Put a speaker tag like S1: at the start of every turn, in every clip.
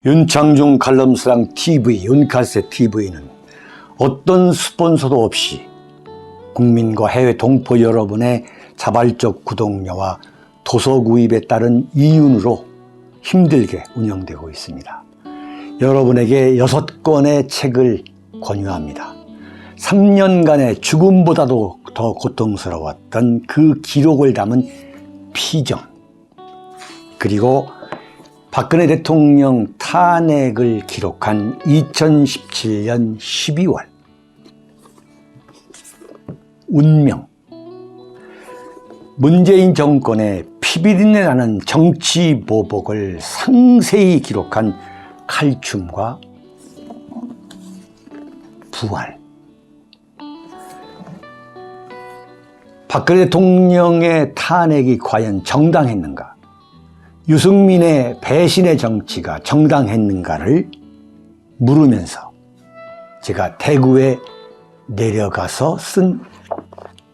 S1: 윤창중 칼럼스랑 TV, 윤칼세 TV는 어떤 스폰서도 없이 국민과 해외 동포 여러분의 자발적 구독료와 도서 구입에 따른 이윤으로 힘들게 운영되고 있습니다. 여러분에게 6권의 책을 권유합니다. 3년간의 죽음보다도 더 고통스러웠던 그 기록을 담은 피정, 그리고 박근혜 대통령 탄핵을 기록한 2017년 12월, 운명, 문재인 정권의 피비린내 나는 정치 보복을 상세히 기록한 칼춤과 부활, 박근혜 대통령의 탄핵이 과연 정당했는가, 유승민의 배신의 정치가 정당했는가를 물으면서 제가 대구에 내려가서 쓴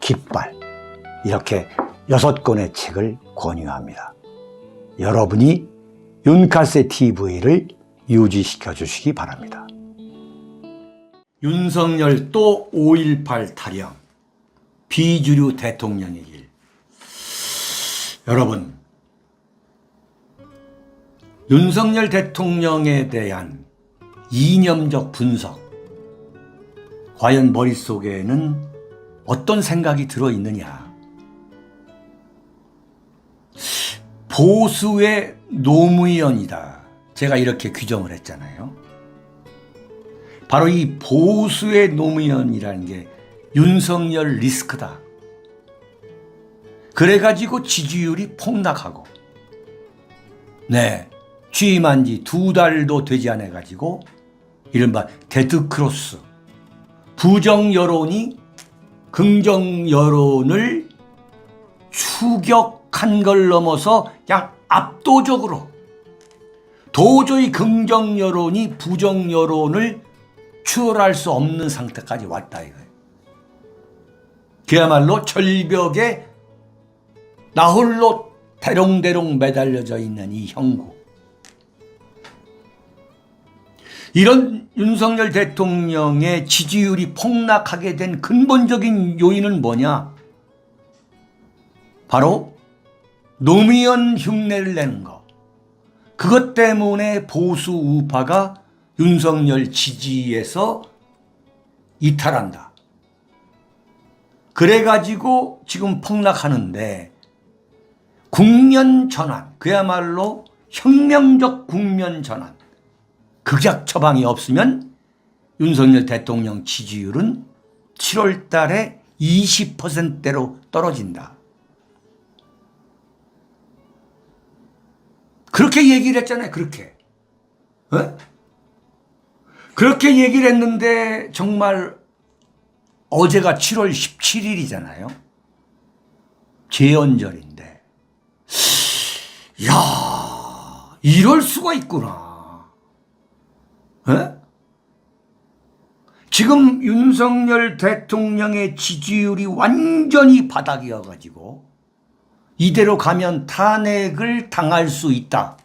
S1: 깃발, 이렇게 6권의 책을 권유합니다. 여러분이 윤칼세 TV를 유지시켜 주시기 바랍니다. 윤석열 또 5.18 타령, 비주류 대통령의 길. 여러분, 윤석열 대통령에 대한 이념적 분석, 과연 머릿속에는 어떤 생각이 들어있느냐? 보수의 노무현이다, 제가 이렇게 규정을 했잖아요. 바로 이 보수의 노무현이라는 게 윤석열 리스크다. 그래가지고 지지율이 폭락하고, 네, 취임한 지 2달도 되지 않아 가지고 이른바 데드크로스, 부정 여론이 긍정 여론을 추격한 걸 넘어서 그냥 압도적으로 도저히 긍정 여론이 부정 여론을 추월할 수 없는 상태까지 왔다 이거예요. 그야말로 절벽에 나홀로 대롱대롱 매달려져 있는 이 형국. 이런 윤석열 대통령의 지지율이 폭락하게 된 근본적인 요인은 뭐냐? 바로 노무현 흉내를 내는 거. 그것 때문에 보수 우파가 윤석열 지지에서 이탈한다. 그래가지고 지금 폭락하는데, 국면 전환, 그야말로 혁명적 국면 전환, 극약 처방이 없으면 윤석열 대통령 지지율은 7월 달에 20%대로 떨어진다. 그렇게 얘기를 했잖아요. 그렇게. 그렇게 얘기를 했는데 정말 어제가 7월 17일이잖아요. 재연절인데. 이야, 이럴 수가 있구나. 지금 윤석열 대통령의 지지율이 완전히 바닥이어가지고 이대로 가면 탄핵을 당할 수 있다,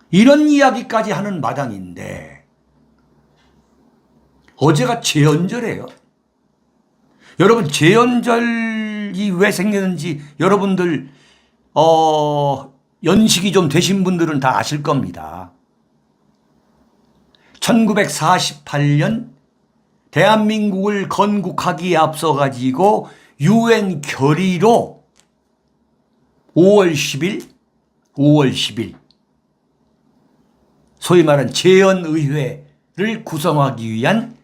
S1: 이런 이야기까지 하는 마당인데, 어제가 재연절이에요. 여러분, 재연절이 왜 생겼는지 여러분들 연식이 좀 되신 분들은 다 아실 겁니다. 1948년 대한민국을 건국하기에 앞서 가지고 UN 결의로 5월 10일 소위 말하는 재연의회를 구성하기 위한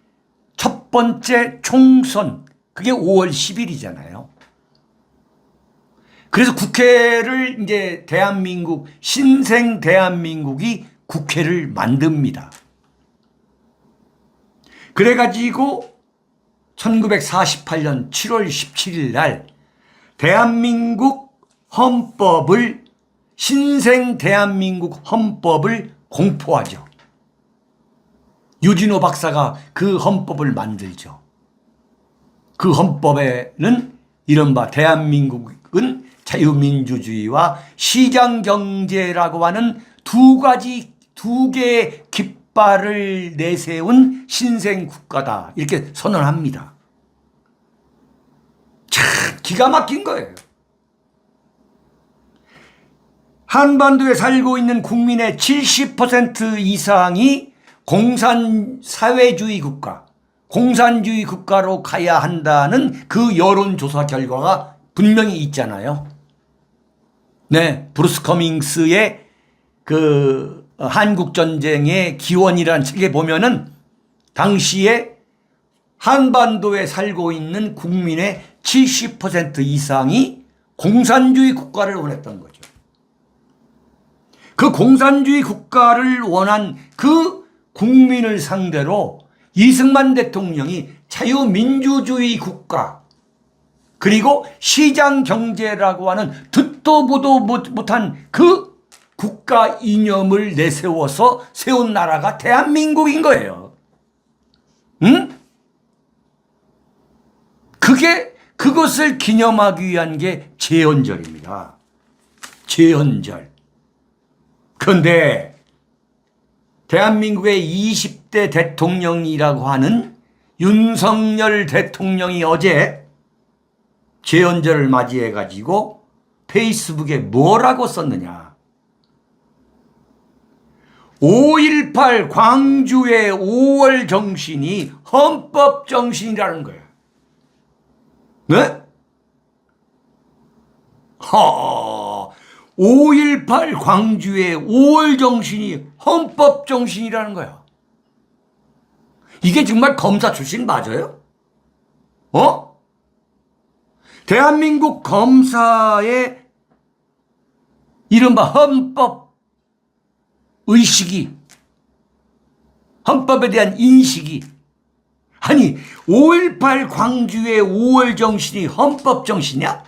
S1: 첫 번째 총선, 그게 5월 10일이잖아요. 그래서 국회를 이제 대한민국, 신생 대한민국이 국회를 만듭니다. 그래가지고 1948년 7월 17일 날 대한민국 헌법을, 신생 대한민국 헌법을 공포하죠. 유진호 박사가 그 헌법을 만들죠. 그 헌법에는 이른바 대한민국은 자유민주주의와 시장경제라고 하는 두 개의 깃발을 내세운 신생 국가다. 이렇게 선언합니다. 참 기가 막힌 거예요. 한반도에 살고 있는 국민의 70% 이상이 공산사회주의 국가, 공산주의 국가로 가야 한다는 그 여론조사 결과가 분명히 있잖아요. 네, 브루스 커밍스의 그 한국전쟁의 기원이라는 책에 보면은 당시에 한반도에 살고 있는 국민의 70% 이상이 공산주의 국가를 원했던 거죠. 그 공산주의 국가를 원한 그 국민을 상대로 이승만 대통령이 자유민주주의 국가 그리고 시장 경제라고 하는 듣도 보도 못한 그 국가 이념을 내세워서 세운 나라가 대한민국인 거예요. 응? 그것을 기념하기 위한 게 제헌절입니다. 제헌절. 그런데 대한민국의 20대 대통령이라고 하는 윤석열 대통령이 어제 제헌절을 맞이해 가지고 페이스북에 뭐라고 썼느냐. 5.18 광주의 5월 정신이 헌법 정신이라는 거야. 네? 5.18 광주의 5월 정신이 헌법 정신이라는 거야. 이게 정말 검사 출신 맞아요? 대한민국 검사의 이른바 헌법 의식이, 헌법에 대한 인식이, 아니 5.18 광주의 5월 정신이 헌법 정신이야?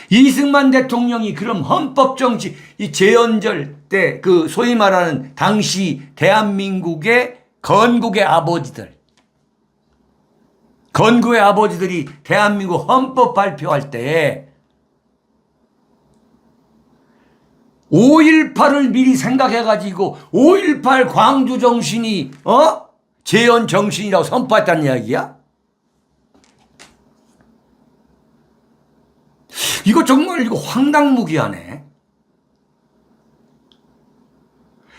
S1: 이승만 대통령이 그럼 헌법 정신, 이 제헌절 때 그 소위 말하는 당시 대한민국의 건국의 아버지들이 대한민국 헌법 발표할 때 5.18을 미리 생각해가지고 5.18 광주 정신이 제헌 정신이라고 선포했다는 이야기야? 이거 정말 이거 황당무계하네.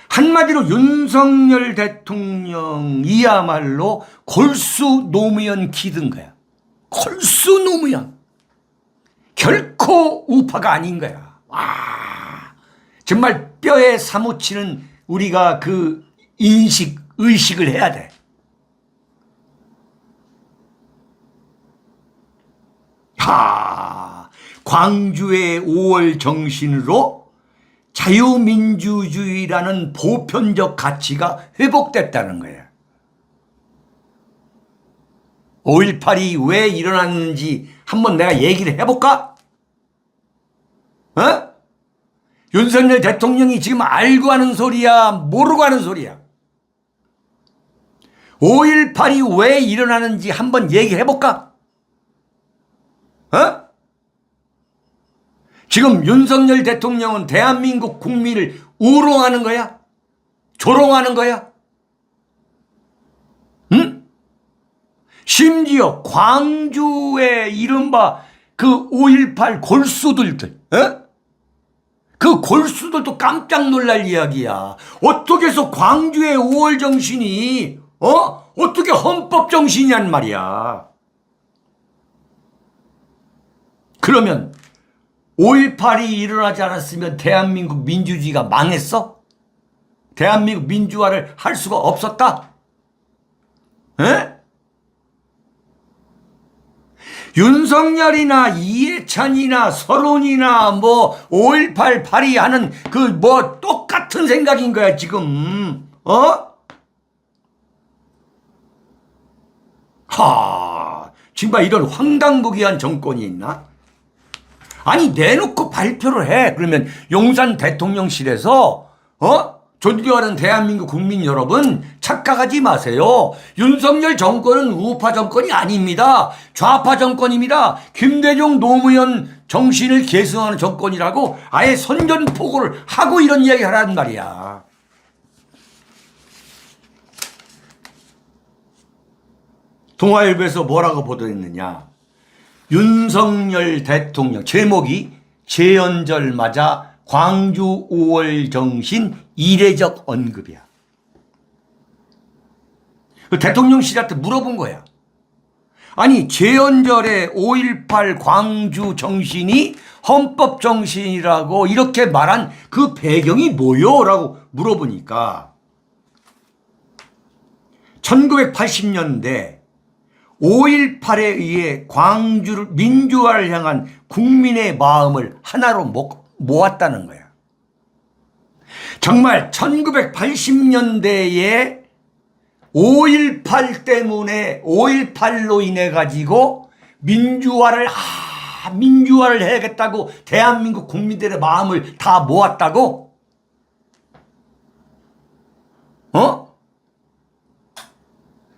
S1: 한마디로 윤석열 대통령이야말로 골수 노무현 기든 거야. 골수 노무현. 결코 우파가 아닌 거야. 와, 정말 뼈에 사무치는 우리가 그 의식을 해야 돼. 광주의 5월 정신으로 자유민주주의라는 보편적 가치가 회복됐다는 거예요. 5.18이 왜 일어났는지 한번 내가 얘기를 해볼까? 윤석열 대통령이 지금 알고 하는 소리야, 모르고 하는 소리야? 5.18이 왜 일어나는지 한번 얘기해볼까? 지금 윤석열 대통령은 대한민국 국민을 우롱하는 거야? 조롱하는 거야? 응? 심지어 광주의 이른바 그 5.18 골수들들, 그 골수들도 깜짝 놀랄 이야기야. 어떻게 해서 광주의 5월 정신이, 어떻게 헌법 정신이란 말이야. 그러면 5.18이 일어나지 않았으면 대한민국 민주주의가 망했어? 대한민국 민주화를 할 수가 없었다? 윤석열이나 이해찬이나 서론이나 뭐 5.18 발의하는 그 뭐 똑같은 생각인 거야 지금. 정말 이런 황당무계한 정권이 있나? 아니 내놓고 발표를 해. 그러면 용산 대통령실에서 존경하는 대한민국 국민 여러분, 착각하지 마세요. 윤석열 정권은 우파 정권이 아닙니다. 좌파 정권입니다. 김대중 노무현 정신을 계승하는 정권이라고 아예 선전포고를 하고 이런 이야기 하라는 말이야. 동아일보에서 뭐라고 보도했느냐. 윤석열 대통령, 제목이 재연절 맞아 광주 5월 정신 이례적 언급이야. 그 대통령실한테 물어본 거야. 아니, 재연절에 5.18 광주 정신이 헌법 정신이라고 이렇게 말한 그 배경이 뭐요? 라고 물어보니까 1980년대 5.18에 의해 광주를 민주화를 향한 국민의 마음을 하나로 모았다는 거야. 정말 1980년대에 5.18 때문에 5.18로 인해 가지고 민주화를 해야겠다고 대한민국 국민들의 마음을 다 모았다고?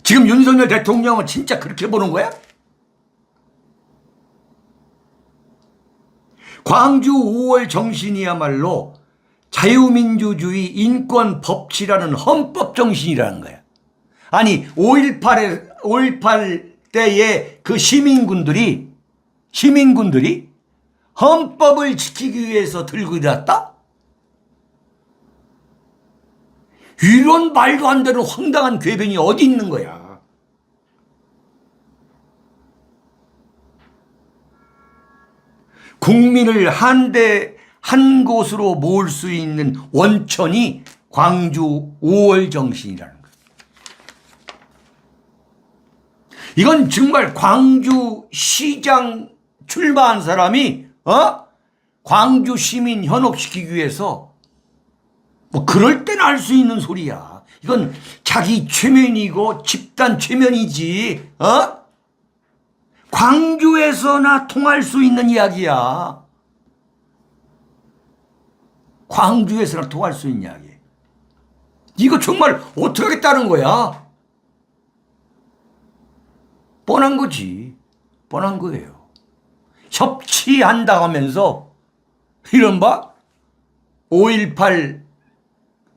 S1: 지금 윤석열 대통령은 진짜 그렇게 보는 거야? 광주 5월 정신이야말로 자유민주주의 인권 법치라는 헌법 정신이라는 거야. 아니, 5.18 때의 그 시민군들이 헌법을 지키기 위해서 들고 일어났다? 이런 말도 안 되는 황당한 궤변이 어디 있는 거야? 국민을 한 곳으로 모을 수 있는 원천이 광주 5월 정신이라는 거예요. 이건 정말 광주 시장 출마한 사람이 광주 시민 현혹시키기 위해서 뭐 그럴 때는 할 수 있는 소리야. 이건 자기 최면이고 집단 최면이지. 광주에서나 통할 수 있는 이야기야. 광주에서나 통할 수 있는 이야기. 이거 정말 어떻게 하겠다는 거야? 뻔한 거지. 뻔한 거예요. 협치한다고 하면서 이른바 5.18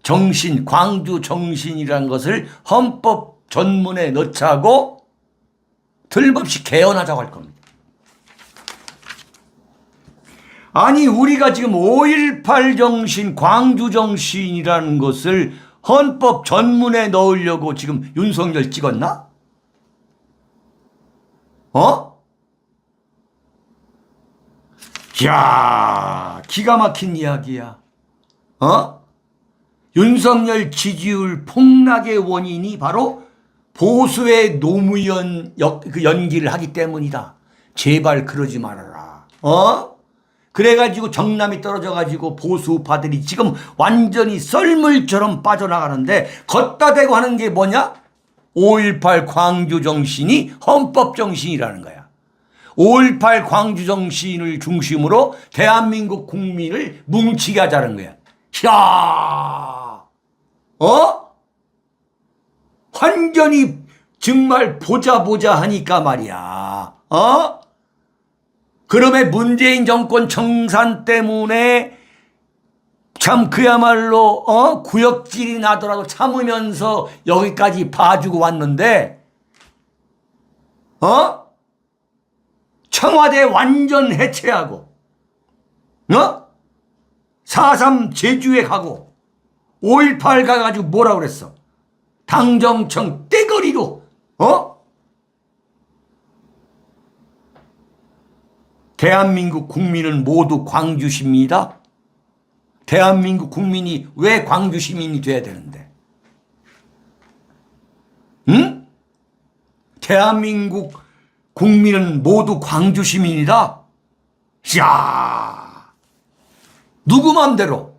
S1: 정신, 광주 정신이라는 것을 헌법 전문에 넣자고 틀림없이 개헌하자고 할 겁니다. 아니, 우리가 지금 5.18 정신, 광주 정신이라는 것을 헌법 전문에 넣으려고 지금 윤석열 찍었나? 이야, 기가 막힌 이야기야. 윤석열 지지율 폭락의 원인이 바로 보수의 노무현 연기를 하기 때문이다. 제발 그러지 말아라. 그래가지고 정남이 떨어져가지고 보수파들이 지금 완전히 썰물처럼 빠져나가는데 걷다 대고 하는 게 뭐냐? 5.18 광주 정신이 헌법 정신이라는 거야. 5.18 광주 정신을 중심으로 대한민국 국민을 뭉치게 하자는 거야. 이야, 완전히 정말 보자 하니까 말이야. 그러면 문재인 정권 청산 때문에 참 그야말로 구역질이 나더라도 참으면서 여기까지 봐주고 왔는데 청와대 완전 해체하고 4.3 제주에 가고 5.18 가가지고 뭐라 그랬어? 당정청 떼거리로 대한민국 국민은 모두 광주시입니다. 대한민국 국민이 왜 광주 시민이 돼야 되는데? 응? 대한민국 국민은 모두 광주 시민이다? 이야, 누구 맘대로?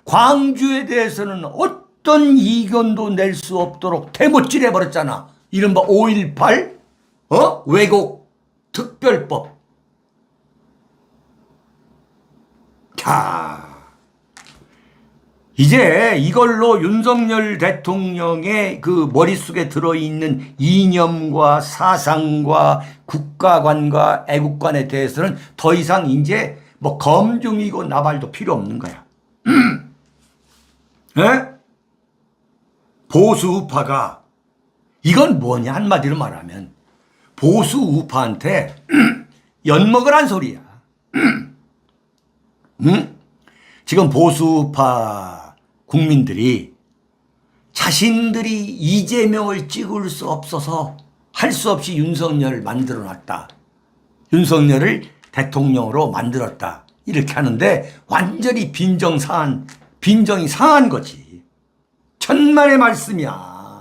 S1: 광주에 대해서는 어떤 이견도 낼 수 없도록 대못질해 버렸잖아. 이른바 5.18 왜곡 특별법. 자, 이제 이걸로 윤석열 대통령의 그 머릿속에 들어있는 이념과 사상과 국가관과 애국관에 대해서는 더 이상 이제 뭐 검증이고 나발도 필요 없는 거야. 에? 보수 우파가 이건 뭐냐 한마디로 말하면 보수 우파한테 엿먹으란 소리야. 응? 지금 보수 우파 국민들이 자신들이 이재명을 찍을 수 없어서 할 수 없이 윤석열을 만들어 놨다. 윤석열을 대통령으로 만들었다. 이렇게 하는데 완전히 빈정이 상한 거지. 천만의 말씀이야.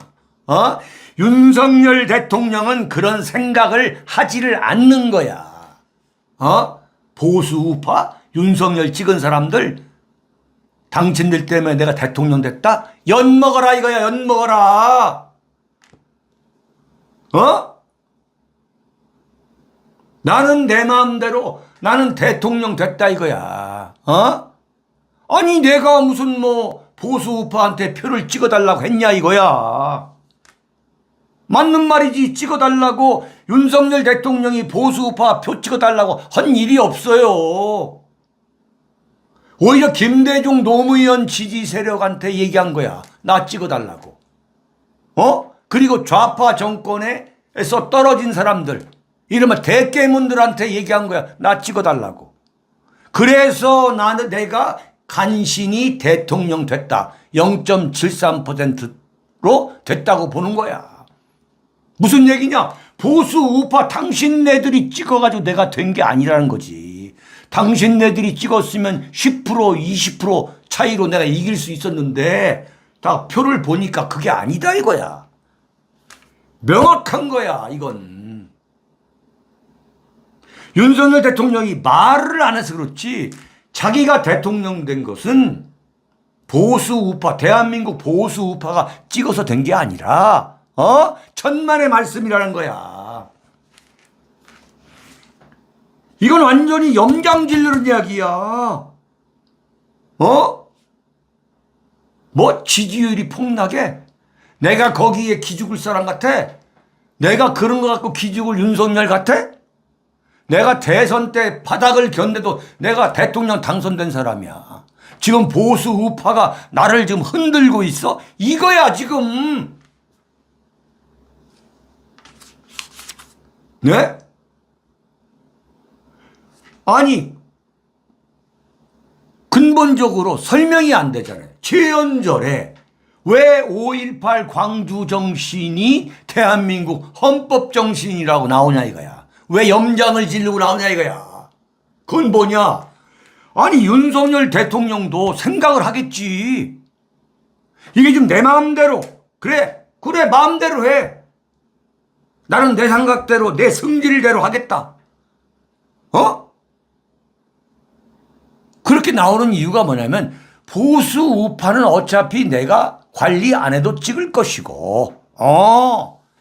S1: 윤석열 대통령은 그런 생각을 하지를 않는 거야. 보수 우파 윤석열 찍은 사람들 당신들 때문에 내가 대통령 됐다? 엿먹어라 이거야. 엿먹어라. 나는 내 마음대로 나는 대통령 됐다 이거야. 아니 내가 무슨 뭐 보수 우파한테 표를 찍어달라고 했냐 이거야. 맞는 말이지. 찍어달라고 윤석열 대통령이 보수 우파 표 찍어달라고 한 일이 없어요. 오히려 김대중 노무현 지지 세력한테 얘기한 거야. 나 찍어달라고. 그리고 좌파 정권에서 떨어진 사람들 이른바 대깨문들한테 얘기한 거야. 나 찍어달라고. 그래서 내가 간신히 대통령 됐다. 0.73%로 됐다고 보는 거야. 무슨 얘기냐? 보수 우파 당신네들이 찍어가지고 내가 된 게 아니라는 거지. 당신네들이 찍었으면 10% 20% 차이로 내가 이길 수 있었는데 다 표를 보니까 그게 아니다 이거야. 명확한 거야 이건. 윤석열 대통령이 말을 안 해서 그렇지 자기가 대통령 된 것은 보수 우파 대한민국 보수 우파가 찍어서 된 게 아니라 천만의 말씀이라는 거야. 이건 완전히 염장질르는 이야기야. 뭐 지지율이 폭락해? 내가 거기에 기죽을 사람 같아? 내가 그런 거 갖고 기죽을 윤석열 같아? 내가 대선 때 바닥을 견뎌도 내가 대통령 당선된 사람이야. 지금 보수 우파가 나를 지금 흔들고 있어? 이거야 지금. 네? 아니 근본적으로 설명이 안 되잖아요. 최연절에 왜 5.18 광주 정신이 대한민국 헌법 정신이라고 나오냐 이거야. 왜 염장을 지르고 나오냐 이거야. 그건 뭐냐? 아니 윤석열 대통령도 생각을 하겠지. 이게 지금 내 마음대로 그래 마음대로 해. 나는 내 생각대로 내 성질대로 하겠다. 그렇게 나오는 이유가 뭐냐면 보수 우파는 어차피 내가 관리 안 해도 찍을 것이고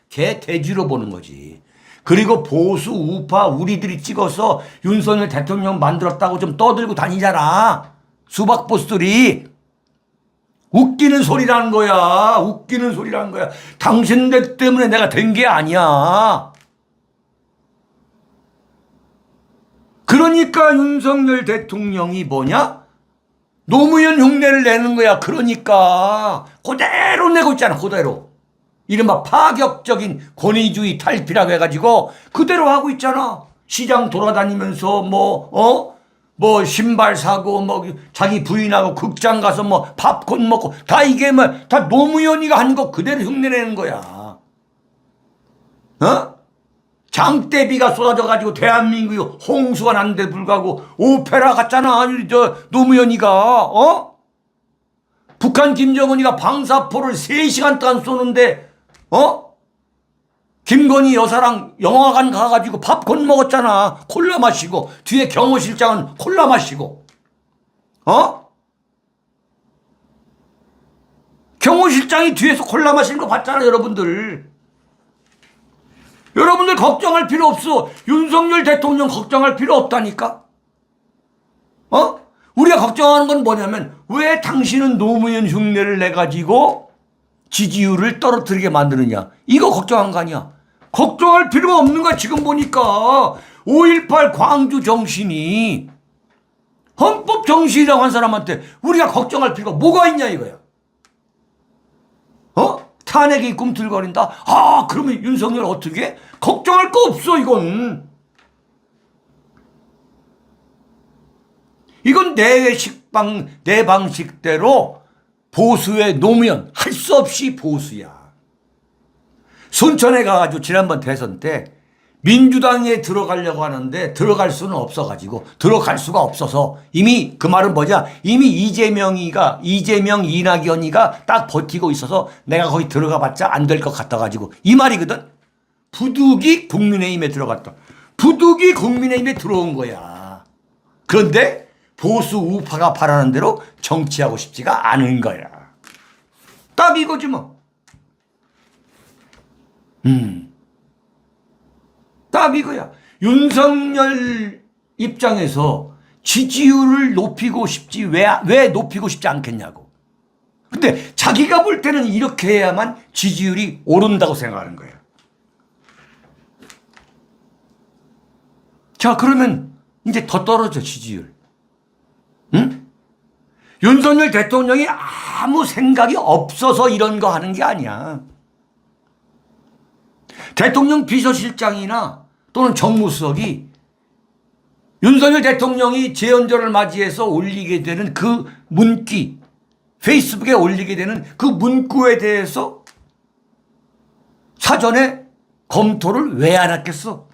S1: 걔 대지로 보는 거지. 그리고 보수 우파 우리들이 찍어서 윤석열 대통령 만들었다고 좀 떠들고 다니잖아. 수박 보스들이. 웃기는 소리라는 거야. 웃기는 소리라는 거야. 당신들 때문에 내가 된 게 아니야. 그러니까 윤석열 대통령이 뭐냐? 노무현 흉내를 내는 거야. 그러니까 그대로 내고 있잖아. 그대로. 이른바 파격적인 권위주의 탈피라고 해가지고 그대로 하고 있잖아. 시장 돌아다니면서 뭐 신발 사고 뭐 자기 부인하고 극장 가서 뭐 팝콘 먹고 다 이게 뭐 다 노무현이가 한 거 그대로 흉내내는 거야. 장대비가 쏟아져가지고 대한민국이 홍수가 났는데 불구하고 오페라 갔잖아. 저 노무현이가. 북한 김정은이가 방사포를 3시간 동안 쏘는데 김건희 여사랑 영화관 가가지고 팝콘 먹었잖아. 콜라 마시고. 뒤에 경호실장은 콜라 마시고. 경호실장이 뒤에서 콜라 마시는 거 봤잖아 여러분들. 여러분들 걱정할 필요 없어. 윤석열 대통령 걱정할 필요 없다니까. 우리가 걱정하는 건 뭐냐면 왜 당신은 노무현 흉내를 내가지고 지지율을 떨어뜨리게 만드느냐. 이거 걱정한 거 아니야. 걱정할 필요가 없는 거야. 지금 보니까 5.18 광주 정신이 헌법 정신이라고 한 사람한테 우리가 걱정할 필요가 뭐가 있냐 이거야. 탄핵이 꿈틀거린다. 그러면 윤석열 어떻게? 걱정할 거 없어 이건. 이건 내 방식대로 보수의 노무현 할 수 없이 보수야. 순천에 가가지고 지난번 대선 때 민주당에 들어가려고 하는데 들어갈 수는 없어가지고 들어갈 수가 없어서 이미 그 말은 뭐냐 이미 이재명 이낙연이가 딱 버티고 있어서 내가 거기 들어가 봤자 안 될 것 같아가지고 이 말이거든. 부득이 국민의힘에 들어갔다. 부득이 국민의힘에 들어온 거야. 그런데 보수 우파가 바라는 대로 정치하고 싶지가 않은 거야. 딱 이거지 뭐. 딱 이거야. 윤석열 입장에서 지지율을 높이고 싶지 왜 높이고 싶지 않겠냐고. 근데 자기가 볼 때는 이렇게 해야만 지지율이 오른다고 생각하는 거야. 자, 그러면 이제 더 떨어져 지지율. 응? 윤석열 대통령이 아무 생각이 없어서 이런 거 하는 게 아니야. 대통령 비서실장이나 또는 정무수석이 윤석열 대통령이 재연절을 맞이해서 올리게 되는 그 문기, 페이스북에 올리게 되는 그 문구에 대해서 사전에 검토를 왜 안 했겠어?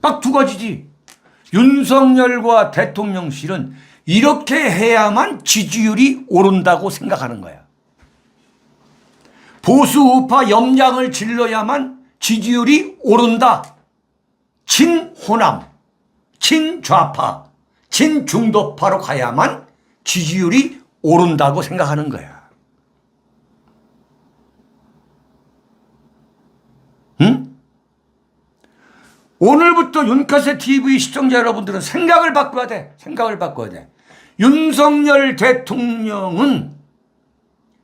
S1: 딱 두 가지지. 윤석열과 대통령실은 이렇게 해야만 지지율이 오른다고 생각하는 거야. 보수 우파 염장을 질러야만 지지율이 오른다. 친호남, 친좌파, 친중도파로 가야만 지지율이 오른다고 생각하는 거야. 응? 오늘부터 윤카세 TV 시청자 여러분들은 생각을 바꿔야 돼. 생각을 바꿔야 돼. 윤석열 대통령은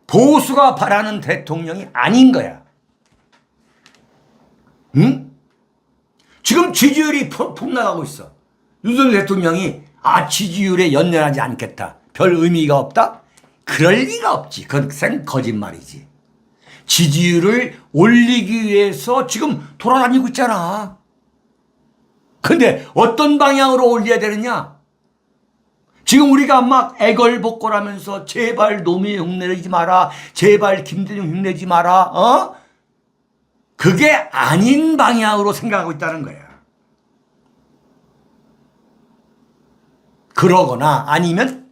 S1: 보수가 바라는 대통령이 아닌 거야. 응? 지금 지지율이 폭락하고 있어. 윤석열 대통령이 지지율에 연연하지 않겠다. 별 의미가 없다? 그럴 리가 없지. 그건 거짓말이지. 지지율을 올리기 위해서 지금 돌아다니고 있잖아. 근데 어떤 방향으로 올려야 되느냐? 지금 우리가 막 애걸복걸하면서 제발 노무현 흉내내지 마라. 제발 김대중 흉내내지 마라. 그게 아닌 방향으로 생각하고 있다는 거야. 그러거나 아니면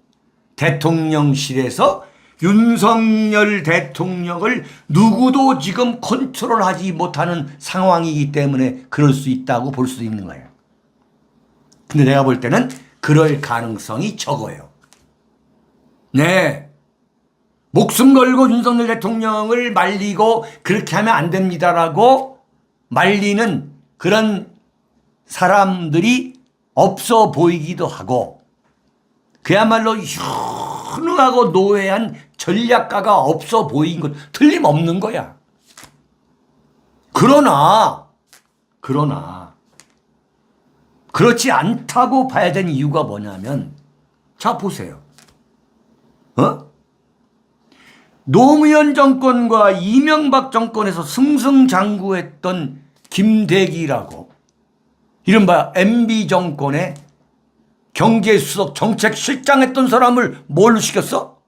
S1: 대통령실에서 윤석열 대통령을 누구도 지금 컨트롤하지 못하는 상황이기 때문에 그럴 수 있다고 볼 수 있는 거예요. 근데 내가 볼 때는 그럴 가능성이 적어요. 네. 목숨 걸고 윤석열 대통령을 말리고 그렇게 하면 안 됩니다라고 말리는 그런 사람들이 없어 보이기도 하고 그야말로 현우하고 노회한 전략가가 없어 보인 것 틀림없는 거야. 그러나 그렇지 않다고 봐야 되는 이유가 뭐냐면 자 보세요. 노무현 정권과 이명박 정권에서 승승장구했던 김대기라고 이른바 MB 정권의 경제수석 정책실장 했던 사람을 뭘로 시켰어?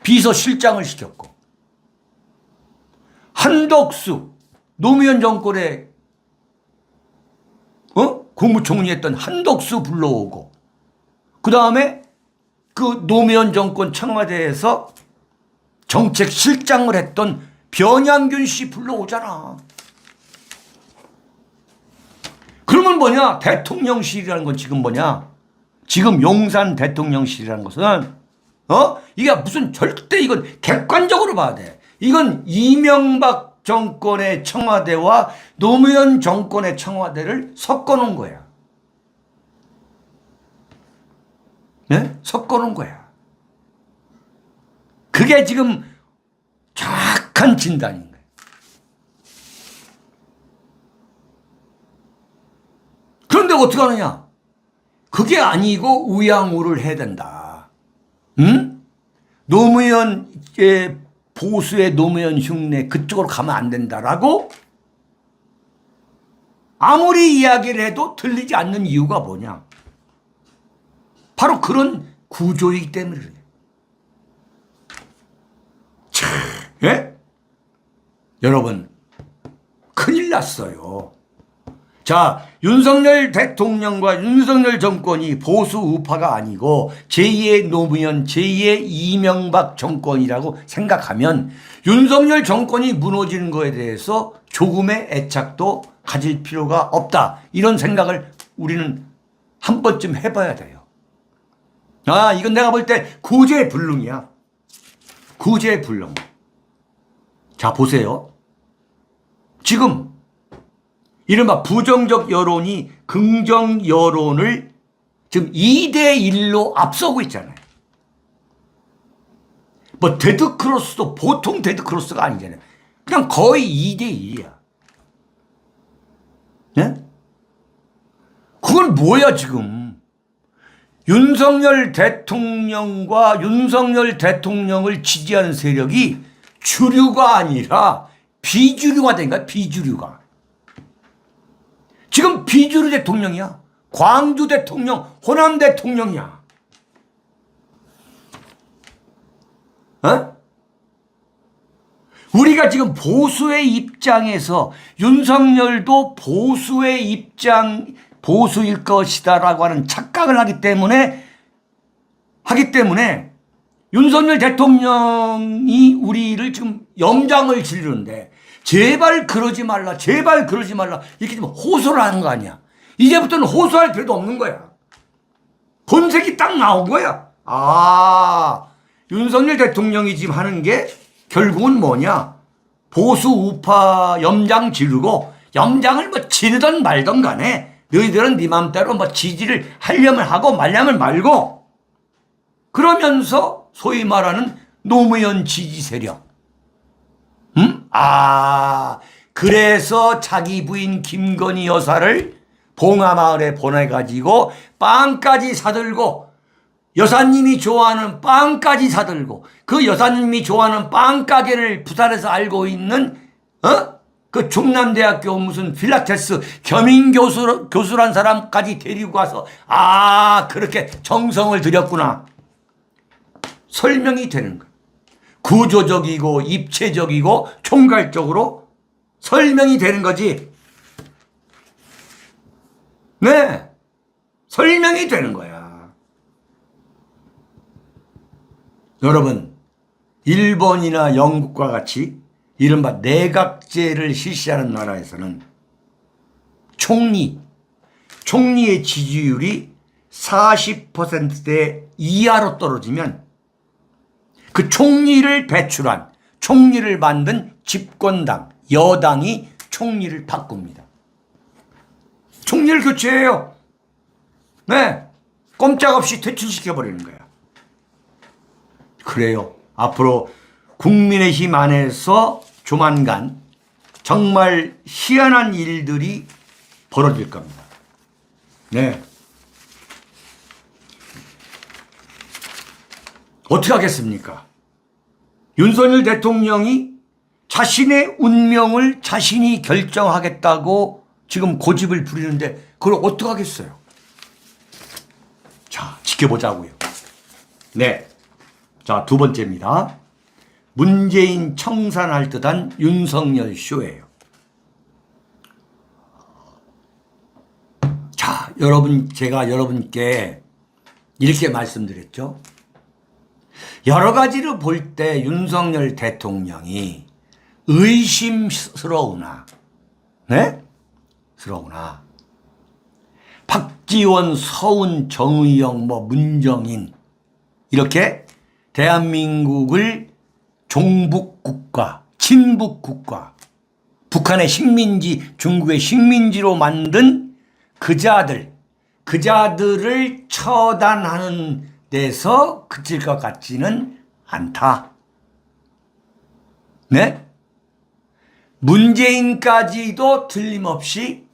S1: 비서실장을 시켰고 한덕수 노무현 정권의 국무총리 했던 한덕수 불러오고 그 다음에 그 노무현 정권 청와대에서 정책실장을 했던 변양균 씨 불러오잖아. 그러면 뭐냐? 대통령실이라는 건 지금 뭐냐? 지금 용산 대통령실이라는 것은 이게 무슨 절대 이건 객관적으로 봐야 돼. 이건 이명박 정권의 청와대와 노무현 정권의 청와대를 섞어놓은 거야. 네? 섞어놓은 거야. 그게 지금 정확한 진단인 거예요. 그런데 어떻게 하느냐? 그게 아니고 우양우를 해야 된다. 응? 노무현 보수의 노무현 흉내 그쪽으로 가면 안 된다라고 아무리 이야기를 해도 들리지 않는 이유가 뭐냐? 바로 그런 구조이기 때문에 그래요. 참, 예? 여러분 큰일 났어요. 자, 윤석열 대통령과 윤석열 정권이 보수 우파가 아니고 제2의 노무현, 제2의 이명박 정권이라고 생각하면 윤석열 정권이 무너지는 거에 대해서 조금의 애착도 가질 필요가 없다. 이런 생각을 우리는 한 번쯤 해봐야 돼요. 아, 이건 내가 볼 때 구제불능이야. 구제불능. 자, 보세요. 지금 이른바 부정적 여론이 긍정 여론을 지금 2대1로 앞서고 있잖아요. 뭐 데드크로스도 보통 데드크로스가 아니잖아요. 그냥 거의 2대1이야. 네? 그건 뭐야 지금. 윤석열 대통령과 윤석열 대통령을 지지하는 세력이 주류가 아니라 비주류가 된 거야. 비주류가. 지금 비주류 대통령이야. 광주 대통령, 호남 대통령이야. 어? 우리가 지금 보수의 입장에서 윤석열도 보수의 입장, 보수일 것이다라고 하는 착각을 하기 때문에 윤석열 대통령이 우리를 지금 염장을 지르는데 제발 그러지 말라, 제발 그러지 말라 이렇게 좀 호소를 하는 거 아니야. 이제부터는 호소할 필요도 없는 거야. 본색이 딱 나온 거야. 아, 윤석열 대통령이 지금 하는 게 결국은 뭐냐. 보수 우파 염장 지르고 염장을 뭐 지르던 말던 간에 너희들은 네 맘대로 뭐 지지를 하려면 하고 말려면 말고 그러면서 소위 말하는 노무현 지지 세력. 아, 그래서 자기 부인 김건희 여사를 봉하마을에 보내가지고 빵까지 사들고 여사님이 좋아하는 빵까지 사들고 그 여사님이 좋아하는 빵가게를 부산에서 알고 있는 그 충남대학교 무슨 필라테스 겸임교수란 사람까지 데리고 가서 아 그렇게 정성을 들였구나. 설명이 되는 거예요. 구조적이고 입체적이고 총괄적으로 설명이 되는 거지. 네. 설명이 되는 거야. 여러분, 일본이나 영국과 같이 이른바 내각제를 실시하는 나라에서는 총리의 지지율이 40%대 이하로 떨어지면 그 총리를 배출한, 총리를 만든 집권당, 여당이 총리를 바꿉니다. 총리를 교체해요. 네. 꼼짝없이 퇴출시켜버리는 거야. 그래요. 앞으로 국민의힘 안에서 조만간 정말 희한한 일들이 벌어질 겁니다. 네. 어떻게 하겠습니까? 윤석열 대통령이 자신의 운명을 자신이 결정하겠다고 지금 고집을 부리는데 그걸 어떻게 하겠어요? 자, 지켜보자고요. 네. 자, 두 번째입니다. 문재인 청산할 듯한 윤석열 쇼예요. 자, 제가 여러분께 이렇게 말씀드렸죠. 여러 가지로 볼 때 윤석열 대통령이 의심스러우나, 네? 스러우나, 박지원, 서훈, 정의용, 문정인, 이렇게 대한민국을 종북국가, 친북국가, 북한의 식민지, 중국의 식민지로 만든 그자들을 처단하는 돼서 그칠 것 같지는 않다. 네? 문재인까지도 틀림없이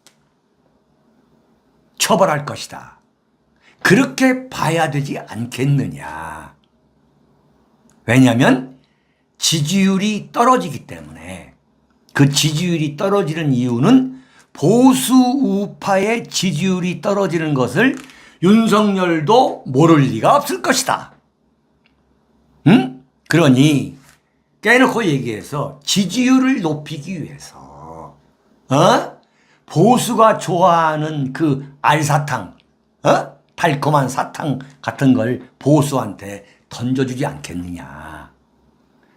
S1: 처벌할 것이다. 그렇게 봐야 되지 않겠느냐. 왜냐하면 지지율이 떨어지기 때문에. 그 지지율이 떨어지는 이유는 보수 우파의 지지율이 떨어지는 것을 윤석열도 모를 리가 없을 것이다. 응? 그러니 깨놓고 얘기해서 지지율을 높이기 위해서 보수가 좋아하는 그 알사탕, 달콤한 사탕 같은 걸 보수한테 던져주지 않겠느냐.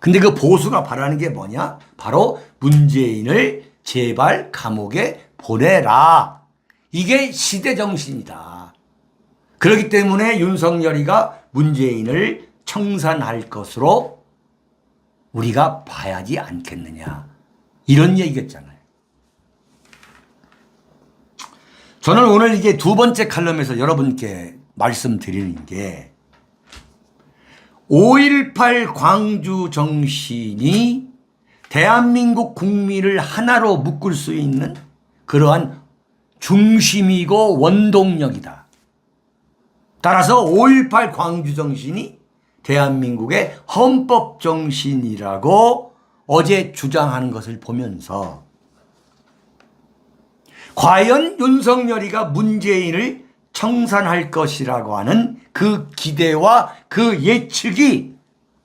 S1: 근데 그 보수가 바라는 게 뭐냐? 바로 문재인을 제발 감옥에 보내라. 이게 시대정신이다. 그렇기 때문에 윤석열이가 문재인을 청산할 것으로 우리가 봐야지 않겠느냐. 이런 얘기겠잖아요. 저는 오늘 이게 두 번째 칼럼에서 여러분께 말씀드리는 게 5.18 광주 정신이 대한민국 국민을 하나로 묶을 수 있는 그러한 중심이고 원동력이다. 따라서 5.18 광주 정신이 대한민국의 헌법 정신이라고 어제 주장하는 것을 보면서 과연 윤석열이가 문재인을 청산할 것이라고 하는 그 기대와 그 예측이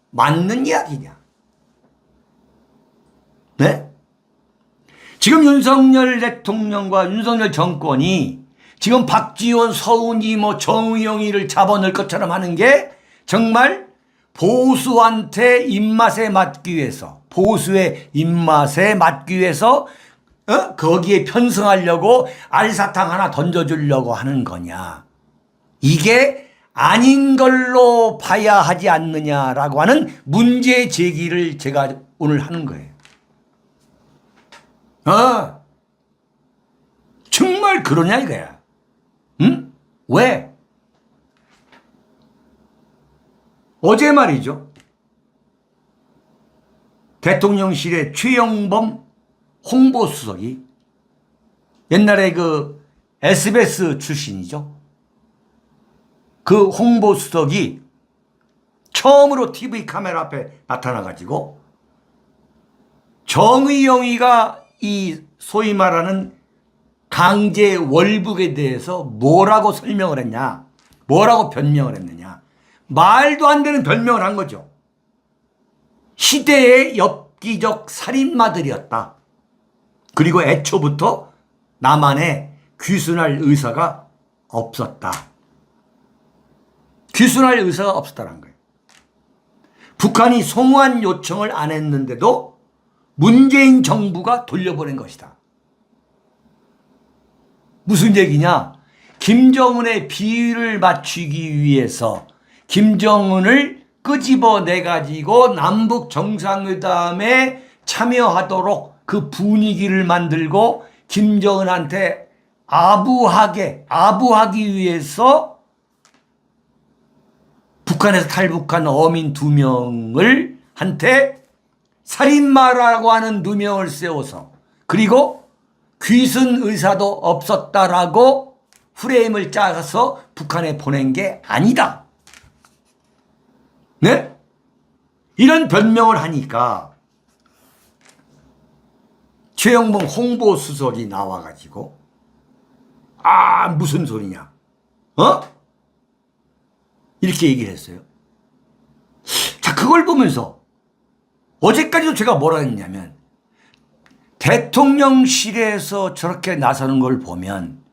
S1: 맞는 이야기냐? 네? 지금 윤석열 대통령과 윤석열 정권이 지금 박지원, 서훈이, 정의용이를 잡아넣을 것처럼 하는 게 정말 보수한테 입맛에 맞기 위해서, 보수의 입맛에 맞기 위해서 거기에 편승하려고 알사탕 하나 던져주려고 하는 거냐. 이게 아닌 걸로 봐야 하지 않느냐라고 하는 문제 제기를 제가 오늘 하는 거예요. 정말 그러냐 이거야. 응? 왜? 어제 말이죠. 대통령실의 최영범 홍보수석이 옛날에 그 SBS 출신이죠. 그 홍보수석이 처음으로 TV 카메라 앞에 나타나가지고 정의용이가 이 소위 말하는 강제 월북에 대해서 뭐라고 설명을 했냐, 뭐라고 변명을 했느냐. 말도 안 되는 변명을 한 거죠. 시대의 엽기적 살인마들이었다. 그리고 애초부터 남한에 귀순할 의사가 없었다. 귀순할 의사가 없었다는 거예요. 북한이 송환 요청을 안 했는데도 문재인 정부가 돌려보낸 것이다. 무슨 얘기냐? 김정은의 비위를 맞추기 위해서 김정은을 끄집어내가지고 남북 정상회담에 참여하도록 그 분위기를 만들고 김정은한테 아부하기 위해서 북한에서 탈북한 어민 2명을 한테 살인마라고 하는 누명을 세워서, 그리고 귀순 의사도 없었다라고 프레임을 짜서 북한에 보낸 게 아니다. 네? 이런 변명을 하니까 최영봉 홍보수석이 나와가지고 무슨 소리냐? 이렇게 얘기를 했어요. 자, 그걸 보면서 어제까지도 제가 뭐라 했냐면, 대통령실에서 저렇게 나서는 걸 보면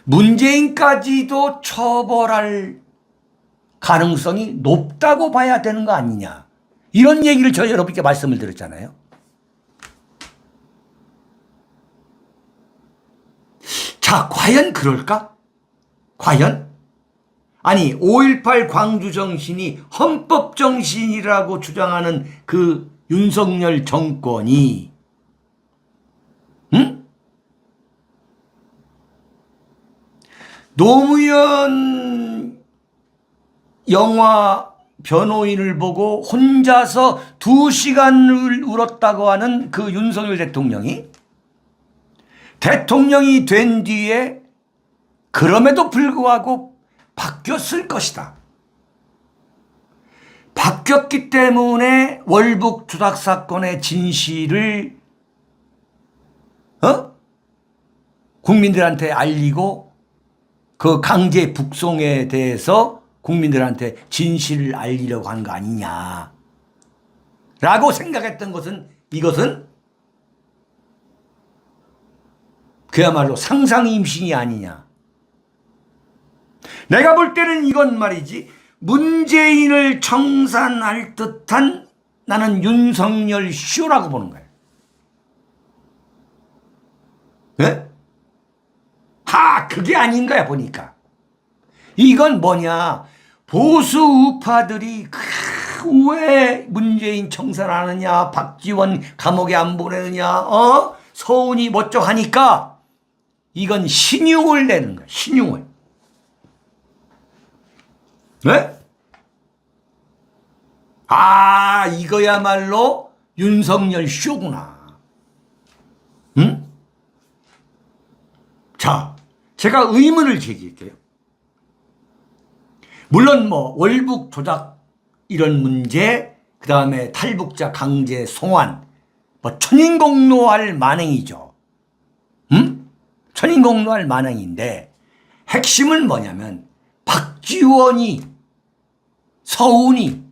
S1: 문재인까지도 처벌할 가능성이 높다고 봐야 되는 거 아니냐. 이런 얘기를 저 여러분께 말씀을 드렸잖아요. 자, 과연 그럴까? 과연? 아니, 5.18 광주 정신이 헌법 정신이라고 주장하는 그 윤석열 정권이 노무현 영화 변호인을 보고 혼자서 2시간을 울었다고 하는 그 윤석열 대통령이 된 뒤에 그럼에도 불구하고 바뀌었을 것이다. 바뀌었기 때문에 월북 조작 사건의 진실을 국민들한테 알리고 그 강제 북송에 대해서 국민들한테 진실을 알리려고 한 거 아니냐 라고 생각했던 것은 이것은 그야말로 상상임신이 아니냐. 내가 볼 때는 이건 말이지 문재인을 청산할 듯한 나는 윤석열 쇼라고 보는 거예요. 네? 그게 아닌 거야 보니까. 이건 뭐냐, 보수 우파들이 왜 문재인 청산하느냐, 박지원 감옥에 안 보내느냐, 서훈이 멋쩍 하니까 이건 신용을 내는 거야. 신용을. 네? 이거야말로 윤석열 쇼구나. 응? 자, 제가 의문을 제기할게요. 물론 월북 조작 이런 문제, 그 다음에 탈북자 강제 송환, 천인공노할 만행이죠. 응? 천인공노할 만행인데 핵심은 뭐냐면 박지원이, 서훈이,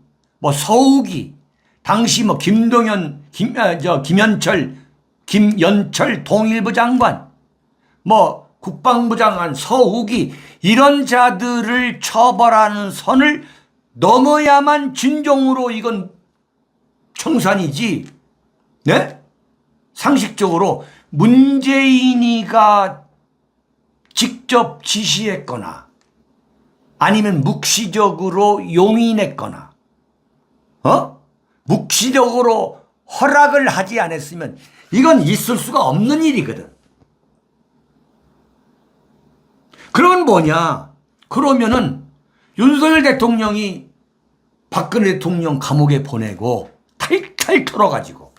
S1: 서욱이, 당시 김동연, 김연철 통일부 장관, 국방부 장관 서욱이 이런 자들을 처벌하는 선을 넘어야만 진정으로 이건 청산이지. 네? 상식적으로 문재인이가 직접 지시했거나 아니면 묵시적으로 용인했거나 묵시적으로 허락을 하지 않았으면 이건 있을 수가 없는 일이거든. 그러면 뭐냐? 그러면은 윤석열 대통령이 박근혜 대통령 감옥에 보내고 탈탈 털어가지고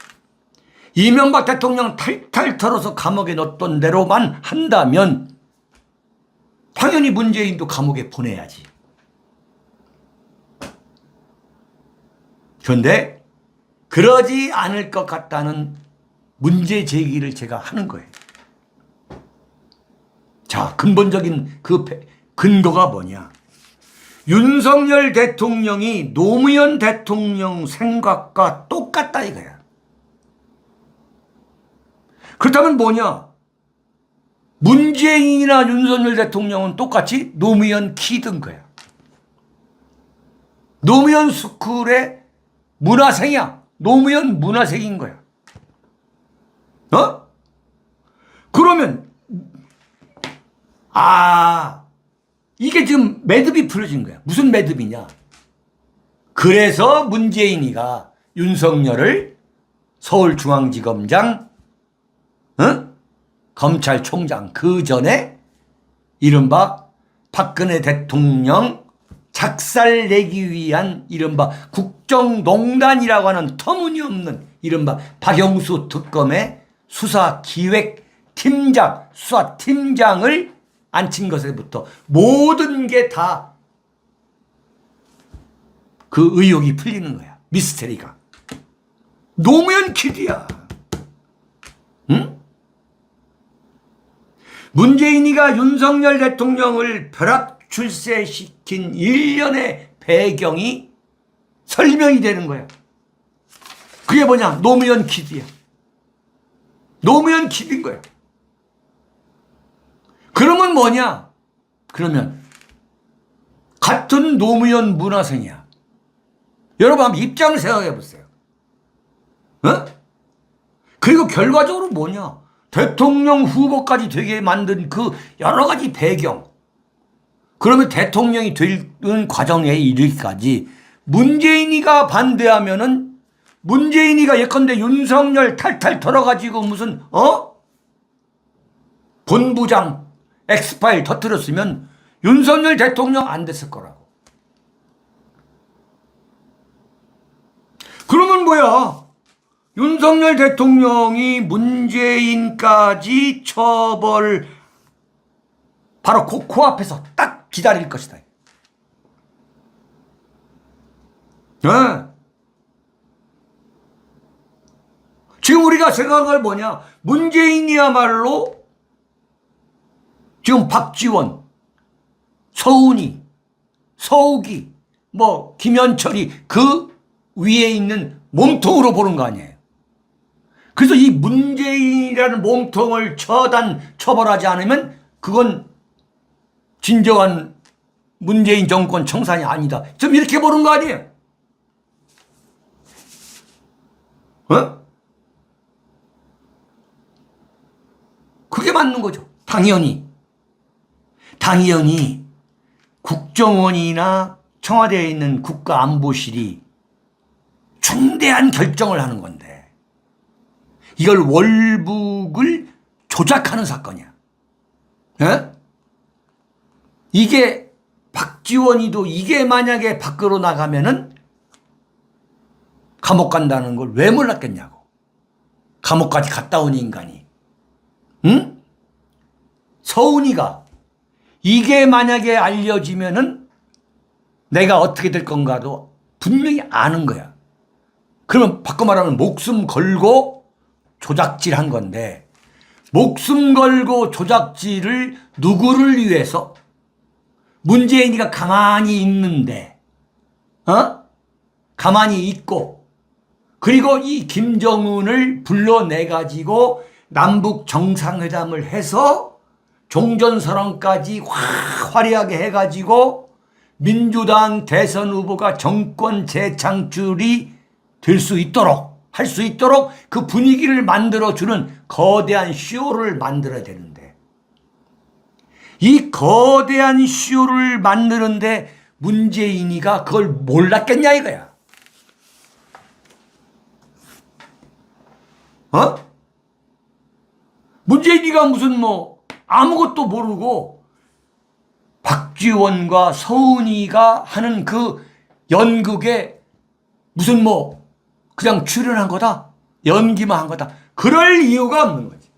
S1: 이명박 대통령 탈탈 털어서 감옥에 넣었던 대로만 한다면 당연히 문재인도 감옥에 보내야지. 그런데 그러지 않을 것 같다는 문제 제기를 제가 하는 거예요. 자, 근본적인 그 근거가 뭐냐? 윤석열 대통령이 노무현 대통령 생각과 똑같다 이거야. 그렇다면 뭐냐? 문재인이나 윤석열 대통령은 똑같이 노무현 키든 거야. 노무현 스쿨의 문화생이야. 노무현 문화생인 거야. 그러면 이게 지금 매듭이 풀어진 거야. 무슨 매듭이냐? 그래서 문재인이가 윤석열을 서울중앙지검장, 검찰총장, 그 전에 이른바 박근혜 대통령 작살내기 위한 이른바 국정농단이라고 하는 터무니없는 이른바 박영수 특검의 수사팀장을 앉힌 것에부터 모든 게 다 그 의혹이 풀리는 거야. 미스테리가. 노무현 키드야. 응? 문재인이가 윤석열 대통령을 벼락 출세시킨 일련의 배경이 설명이 되는 거야. 그게 뭐냐? 노무현 키드야. 노무현 키드인 거야. 그러면 뭐냐? 그러면 같은 노무현 문화생이야. 여러분 한번 입장을 생각해 보세요. 그리고 결과적으로 뭐냐? 대통령 후보까지 되게 만든 그 여러 가지 배경. 그러면 대통령이 되는 과정에 이르기까지 문재인이가 반대하면은 문재인이가 예컨대 윤석열 탈탈 털어가지고 무슨 본부장 엑스파일 터뜨렸으면 윤석열 대통령 안 됐을 거라고. 그러면 뭐야? 윤석열 대통령이 문재인까지 처벌 바로 코앞에서 딱 기다릴 것이다. 네. 지금 우리가 생각할 뭐냐? 문재인이야말로 지금 박지원, 서훈이, 서욱이, 뭐 김현철이 그 위에 있는 몸통으로 보는 거 아니에요. 그래서 이 문재인이라는 몸통을 처벌하지 않으면 그건 진정한 문재인 정권 청산이 아니다. 좀 이렇게 보는 거 아니에요. 어? 그게 맞는 거죠. 당연히 국정원이나 청와대에 있는 국가안보실이 중대한 결정을 하는 건데 이걸 월북을 조작하는 사건이야. 에? 이게 박지원이도 이게 만약에 밖으로 나가면은 감옥 간다는 걸 왜 몰랐겠냐고. 감옥까지 갔다 온 인간이. 응? 서훈이가 이게 만약에 알려지면은 내가 어떻게 될 건가도 분명히 아는 거야. 그러면 바꿔 말하면 목숨 걸고 조작질 한 건데 목숨 걸고 조작질을 누구를 위해서? 문재인이가 가만히 있는데 가만히 있고 그리고 이 김정은을 불러내가지고 남북 정상회담을 해서 종전선언까지 화려하게 해가지고 민주당 대선 후보가 정권 재창출이 될 수 있도록 할 수 있도록 그 분위기를 만들어주는 거대한 쇼를 만들어야 되는데 이 거대한 쇼를 만드는데 문재인이가 그걸 몰랐겠냐 이거야. 문재인이가 무슨 뭐 아무것도 모르고 박지원과 서훈이가 하는 그 연극에 무슨 뭐 그냥 출연한 거다? 연기만 한 거다? 그럴 이유가 없는 거지.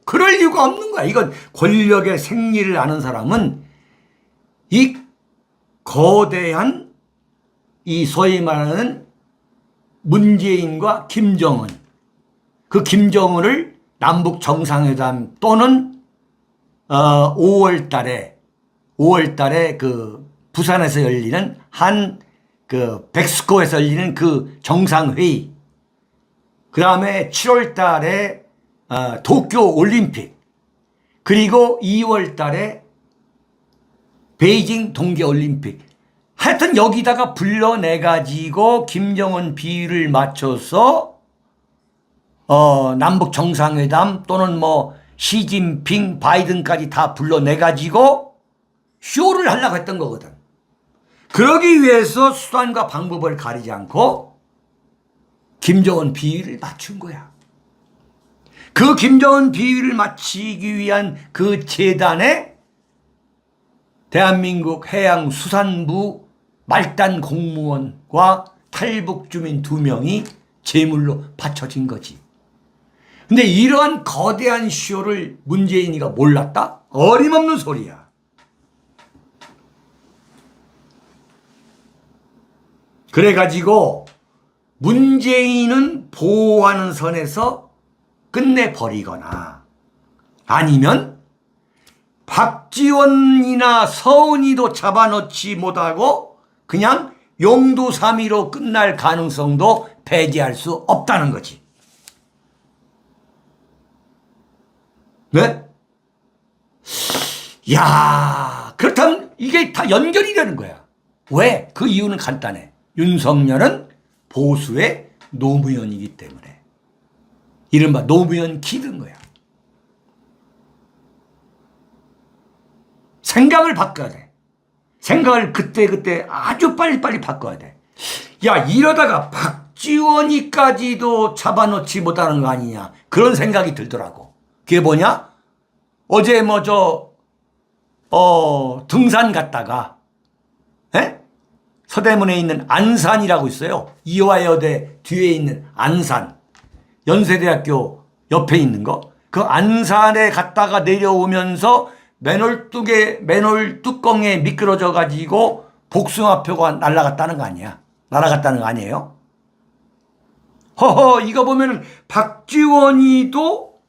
S1: 그럴 이유가 없는 거야. 이건 권력의 생리를 아는 사람은 이 거대한 이 소위 말하는 문재인과 김정은 그 김정은을 남북 정상회담 또는 5월 달에 그 부산에서 열리는 그 백스코에서 열리는 그 정상회의 그 다음에 7월 달에 도쿄 올림픽 그리고 2월 달에 베이징 동계올림픽 하여튼 여기다가 불러내가지고 김정은 비율을 맞춰서 남북 정상회담 또는 뭐 시진핑 바이든까지 다 불러내가지고 쇼를 하려고 했던 거거든. 그러기 위해서 수단과 방법을 가리지 않고 김정은 비위를 맞춘 거야. 그 김정은 비위를 맞추기 위한 그 재단에 대한민국 해양수산부 말단 공무원과 탈북 주민 2명이 제물로 바쳐진 거지. 근데 이러한 거대한 쇼를 문재인이가 몰랐다? 어림없는 소리야. 그래가지고 문재인은 보호하는 선에서 끝내버리거나 아니면 박지원이나 서훈이도 잡아넣지 못하고 그냥 용두사미로 끝날 가능성도 배제할 수 없다는 거지. 네? 야, 그렇다면 이게 다 연결이 되는 거야. 왜? 그 이유는 간단해. 윤석열은 보수의 노무현이기 때문에. 이른바 노무현 키든 거야. 생각을 바꿔야 돼. 생각을 그때 아주 빨리빨리 바꿔야 돼. 야, 이러다가 박지원이까지도 잡아놓지 못하는 거 아니냐. 그런 생각이 들더라고. 그게 뭐냐? 어제 등산 갔다가, 서대문에 있는 안산이라고 있어요. 이화여대 뒤에 있는 안산. 연세대학교 옆에 있는 거. 그 안산에 갔다가 내려오면서 맨홀 뚜껑에 미끄러져 가지고 복숭아표가 날아갔다는 거 아니야. 날아갔다는 거 아니에요? 허허, 이거 보면은 박지원이도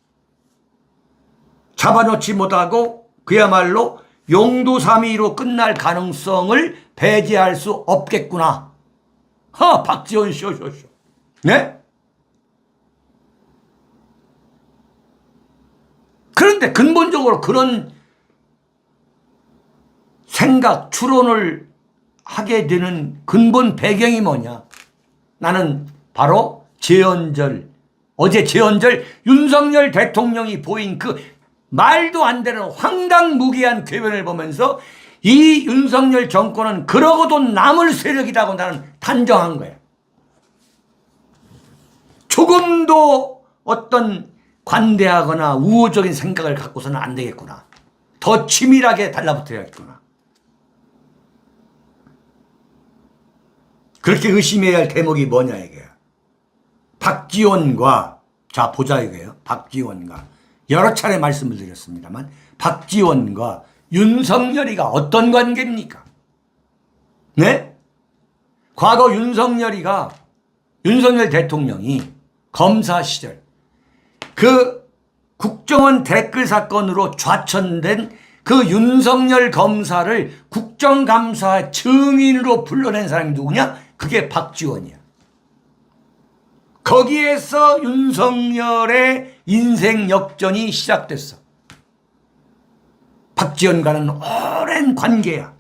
S1: 잡아놓지 못하고 그야말로 용도삼이로 끝날 가능성을 배제할 수 없겠구나. 박지원 쇼쇼쇼. 네? 그런데 근본적으로 그런 생각, 추론을 하게 되는 근본 배경이 뭐냐? 나는 바로 어제 재헌절 윤석열 대통령이 보인 그 말도 안 되는 황당무계한 궤변을 보면서 이 윤석열 정권은 그러고도 남을 세력이라고 나는 단정한 거야. 조금도 어떤 관대하거나 우호적인 생각을 갖고서는 안 되겠구나. 더 치밀하게 달라붙어야겠구나. 그렇게 의심해야 할 대목이 뭐냐 이게. 박지원과, 자 보자 이거예요. 박지원과 여러 차례 말씀을 드렸습니다만 박지원과 윤석열이가 어떤 관계입니까? 네? 과거 윤석열 대통령이 검사 시절 그 국정원 댓글 사건으로 좌천된 그 윤석열 검사를 국정감사 증인으로 불러낸 사람이 누구냐? 그게 박지원이야. 거기에서 윤석열의 인생 역전이 시작됐어. 박지원과는 오랜 관계야.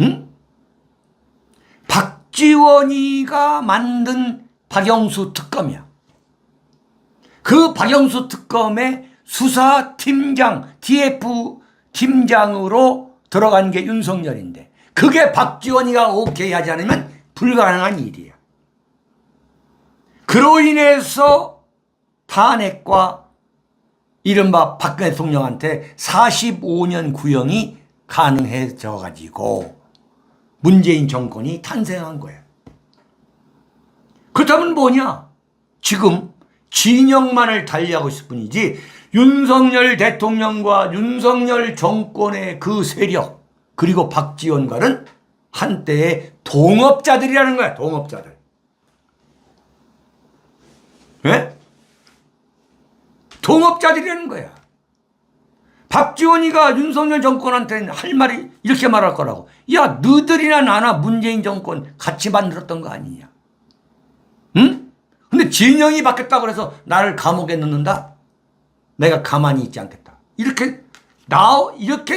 S1: 응? 박지원이가 만든 박영수 특검이야. 그 박영수 특검의 수사팀장, TF 팀장으로 들어간 게 윤석열인데 그게 박지원이가 오케이 하지 않으면 불가능한 일이야. 그로 인해서 탄핵과 이른바 박근혜 대통령한테 45년 구형이 가능해져 가지고 문재인 정권이 탄생한 거야. 그렇다면 뭐냐? 지금 진영만을 달리하고 있을 뿐이지 윤석열 대통령과 윤석열 정권의 그 세력 그리고 박지원과는 한때의 동업자들이라는 거야. 동업자들. 왜? 동업자들이라는 거야. 박지원이가 윤석열 정권한테 할 말이 이렇게 말할 거라고. 야, 너들이나 나나 문재인 정권 같이 만들었던 거 아니냐? 응? 근데 진영이 바뀌었다고 해서 나를 감옥에 넣는다? 내가 가만히 있지 않겠다. 이렇게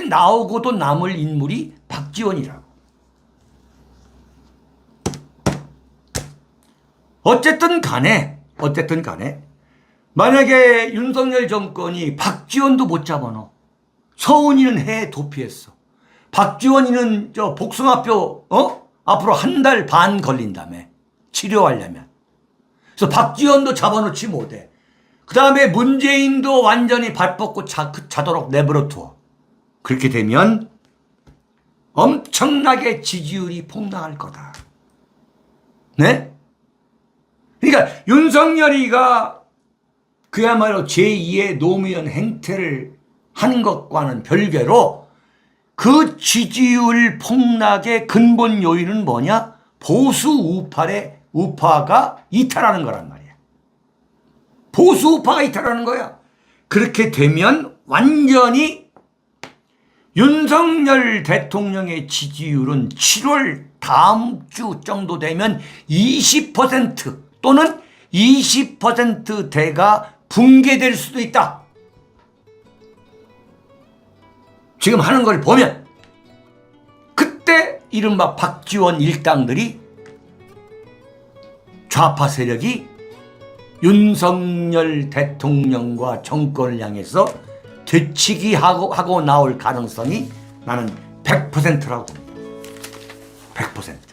S1: 나오고도 남을 인물이 박지원이라고. 어쨌든 간에 만약에 윤석열 정권이 박지원도 못 잡아넣어. 서훈이는 해외 도피했어. 박지원이는 저 복숭아표 앞으로 한 달 반 걸린다며. 치료하려면. 그래서 박지원도 잡아놓지 못해. 그 다음에 문재인도 완전히 발 뻗고 자도록 내버려 두어. 그렇게 되면 엄청나게 지지율이 폭락할 거다. 네? 그러니까 윤석열이가 그야말로 제2의 노무현 행태를 하는 것과는 별개로 그 지지율 폭락의 근본 요인은 뭐냐? 보수 우파가 이탈하는 거란 말이야. 보수 우파가 이탈하는 거야. 그렇게 되면 완전히 윤석열 대통령의 지지율은 7월 다음 주 정도 되면 20% 또는 20%대가 붕괴될 수도 있다. 지금 하는 걸 보면 그때 이른바 박지원 일당들이 좌파 세력이 윤석열 대통령과 정권을 향해서 되치기 하고 나올 가능성이 나는 100%라고 봅니다. 100%.